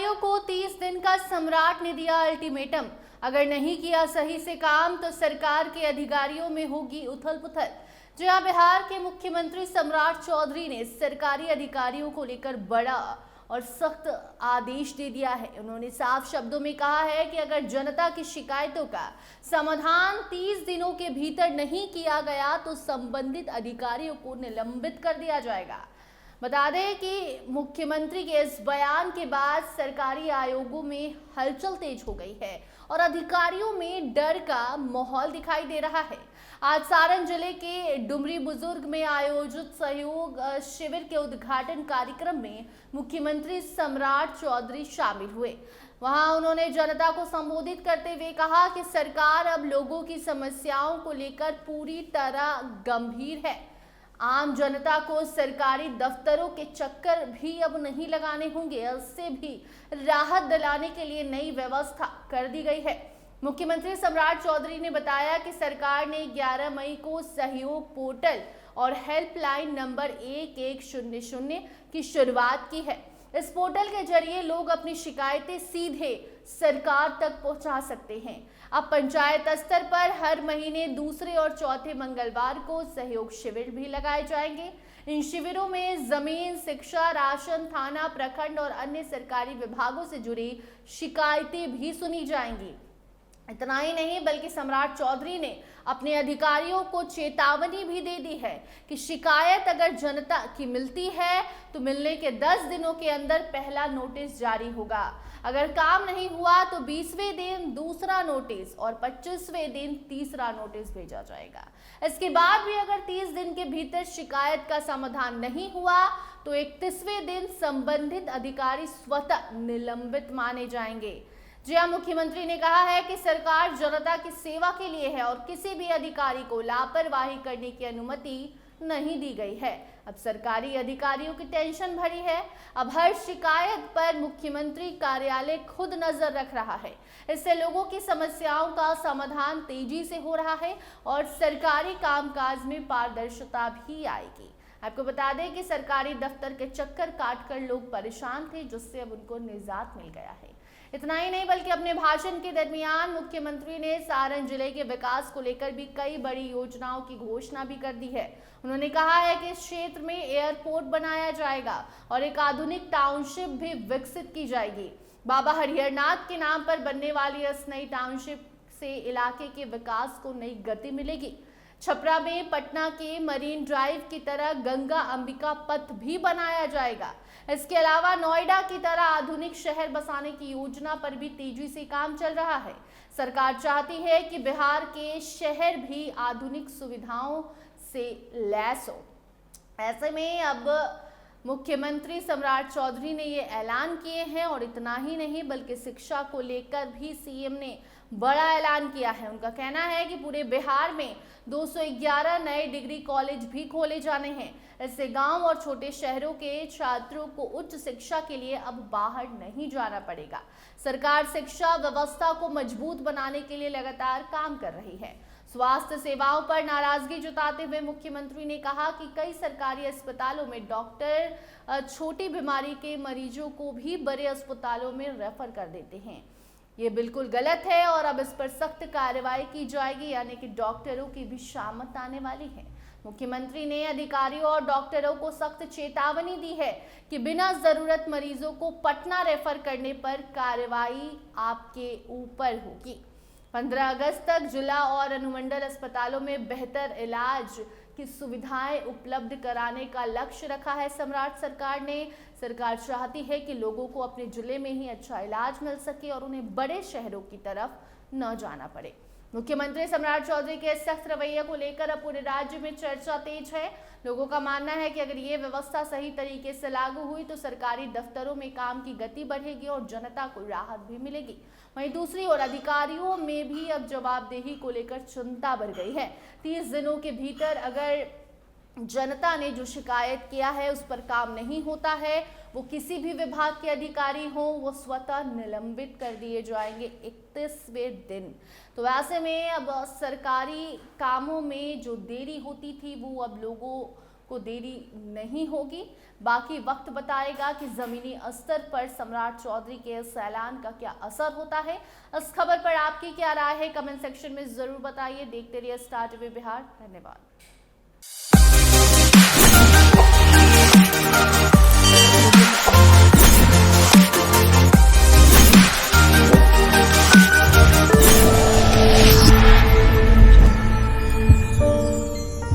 अधिकारियों को 30 दिन का सम्राट ने दिया अल्टीमेटम। अगर नहीं किया सही से काम तो सरकार के अधिकारियों में होगी उथल-पुथल। जहां बिहार के मुख्यमंत्री सम्राट चौधरी ने सरकारी अधिकारियों को लेकर बड़ा और सख्त आदेश दे दिया है। उन्होंने साफ शब्दों में कहा है कि अगर जनता की शिकायतों का समाधान 30 दिनों के भीतर नहीं किया गया तो संबंधित अधिकारियों को निलंबित कर दिया जाएगा। बता दें कि मुख्यमंत्री के इस बयान के बाद सरकारी आयोगों में हलचल तेज हो गई है और अधिकारियों में डर का माहौल दिखाई दे रहा है। आज सारण जिले के डुमरी बुजुर्ग में आयोजित सहयोग शिविर के उद्घाटन कार्यक्रम में मुख्यमंत्री सम्राट चौधरी शामिल हुए। वहां उन्होंने जनता को संबोधित करते हुए कहा कि सरकार अब लोगों की समस्याओं को लेकर पूरी तरह गंभीर है। आम जनता को सरकारी दफ्तरों के चक्कर भी अब नहीं लगाने होंगे। इससे भी राहत दिलाने के लिए नई व्यवस्था कर दी गई है। मुख्यमंत्री सम्राट चौधरी ने बताया कि सरकार ने 11 मई को सहयोग पोर्टल और हेल्पलाइन नंबर 1100 की शुरुआत की है। इस पोर्टल के जरिए लोग अपनी शिकायतें सीधे सरकार तक पहुंचा सकते हैं। अब पंचायत स्तर पर हर महीने दूसरे और चौथे मंगलवार को सहयोग शिविर भी लगाए जाएंगे। इन शिविरों में जमीन, शिक्षा, राशन, थाना, प्रखंड और अन्य सरकारी विभागों से जुड़ी शिकायतें भी सुनी जाएंगी। इतना ही नहीं बल्कि सम्राट चौधरी ने अपने अधिकारियों को चेतावनी भी दे दी है कि शिकायत अगर जनता की मिलती है तो मिलने के 10 दिनों के अंदर पहला नोटिस जारी होगा। अगर काम नहीं हुआ तो 20वें दिन दूसरा नोटिस और 25वें दिन तीसरा नोटिस भेजा जाएगा। इसके बाद भी अगर 30 दिन के भीतर शिकायत का समाधान नहीं हुआ तो 31वें दिन संबंधित अधिकारी स्वतः निलंबित माने जाएंगे। जी हां, मुख्यमंत्री ने कहा है कि सरकार जनता की सेवा के लिए है और किसी भी अधिकारी को लापरवाही करने की अनुमति नहीं दी गई है। अब सरकारी अधिकारियों की टेंशन भरी है। अब हर शिकायत पर मुख्यमंत्री कार्यालय खुद नजर रख रहा है। इससे लोगों की समस्याओं का समाधान तेजी से हो रहा है और सरकारी कामकाज में पारदर्शिता भी आएगी। आपको बता दें कि सरकारी दफ्तर के चक्कर काटकर लोग परेशान थे, जिससे अब उनको निजात मिल गया है। इतना ही नहीं बल्कि अपने भाषण के दरमियान मुख्यमंत्री ने सारण जिले के विकास को लेकर भी कई बड़ी योजनाओं की घोषणा भी कर दी है। उन्होंने कहा है कि इस क्षेत्र में एयरपोर्ट बनाया जाएगा और एक आधुनिक टाउनशिप भी विकसित की जाएगी। बाबा हरिहरनाथ के नाम पर बनने वाली इस नई टाउनशिप से इलाके के विकास को नई गति मिलेगी। छपरा में पटना के मरीन ड्राइव की तरह गंगा अंबिका पथ भी बनाया जाएगा। इसके अलावा नोएडा की तरह आधुनिक शहर बसाने की योजना पर भी तेजी से काम चल रहा है। सरकार चाहती है कि बिहार के शहर भी आधुनिक सुविधाओं से लैस हो। ऐसे में अब मुख्यमंत्री सम्राट चौधरी ने ये ऐलान किए हैं और इतना ही नहीं बल्कि शिक्षा को लेकर भी सीएम ने बड़ा ऐलान किया है। उनका कहना है कि पूरे बिहार में 211 नए डिग्री कॉलेज भी खोले जाने हैं। इससे गांव और छोटे शहरों के छात्रों को उच्च शिक्षा के लिए अब बाहर नहीं जाना पड़ेगा। सरकार शिक्षा व्यवस्था को मजबूत बनाने के लिए लगातार काम कर रही है। स्वास्थ्य सेवाओं पर नाराजगी जताते हुए मुख्यमंत्री ने कहा कि कई सरकारी अस्पतालों में डॉक्टर छोटी बीमारी के मरीजों को भी बड़े अस्पतालों में रेफर कर देते हैं। ये बिल्कुल गलत है और अब इस पर सख्त कार्रवाई की जाएगी, यानी कि डॉक्टरों की भी शामत आने वाली है। मुख्यमंत्री ने अधिकारियों और डॉक्टरों को सख्त चेतावनी दी है कि बिना जरूरत मरीजों को पटना रेफर करने पर कार्रवाई आपके ऊपर होगी। 15 अगस्त तक जिला और अनुमंडल अस्पतालों में बेहतर इलाज की सुविधाएं उपलब्ध कराने का लक्ष्य रखा है सम्राट सरकार ने। सरकार चाहती है कि लोगों को अपने जिले में ही अच्छा इलाज मिल सके और उन्हें बड़े शहरों की तरफ न जाना पड़े। मुख्यमंत्री सम्राट चौधरी के सख्त रवैये को लेकर अब पूरे राज्य में चर्चा तेज है। लोगों का मानना है कि अगर ये व्यवस्था सही तरीके से लागू हुई तो सरकारी दफ्तरों में काम की गति बढ़ेगी और जनता को राहत भी मिलेगी। वहीं दूसरी ओर अधिकारियों में भी अब जवाबदेही को लेकर चिंता बढ़ गई है। 30 दिनों के भीतर अगर जनता ने जो शिकायत किया है उस पर काम नहीं होता है, वो किसी भी विभाग के अधिकारी हो, वो स्वतः निलंबित कर दिए जाएंगे 31वें दिन। तो ऐसे में अब सरकारी कामों में जो देरी होती थी वो अब लोगों को देरी नहीं होगी। बाकी वक्त बताएगा कि जमीनी स्तर पर सम्राट चौधरी के इस ऐलान का क्या असर होता है। इस खबर पर आपकी क्या राय है, कमेंट सेक्शन में जरूर बताइए। देखते रहिए स्टार टीवी बिहार। धन्यवाद।